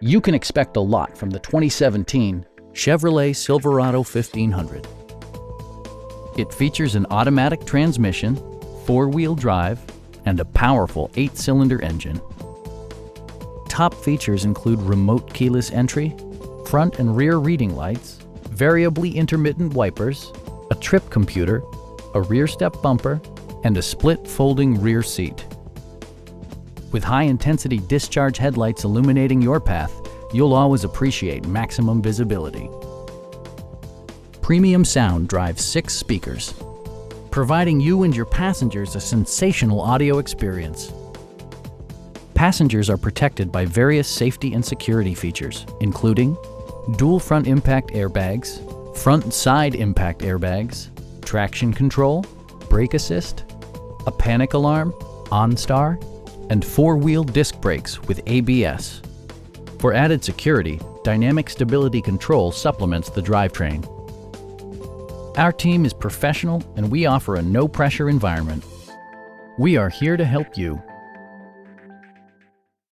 You can expect a lot from the 2017 Chevrolet Silverado 1500. It features an automatic transmission, four-wheel drive, and a powerful 8-cylinder engine. Top features include remote keyless entry, front and rear reading lights, variably intermittent wipers, a trip computer, a rear step bumper, and a split folding rear seat. With high-intensity discharge headlights illuminating your path, you'll always appreciate maximum visibility. Premium sound drives 6 speakers, providing you and your passengers a sensational audio experience. Passengers are protected by various safety and security features, including dual front impact airbags, front and side impact airbags, traction control, brake assist, a panic alarm, OnStar, and 4-wheel disc brakes with ABS. For added security, dynamic stability control supplements the drivetrain. Our team is professional and we offer a no-pressure environment. We are here to help you.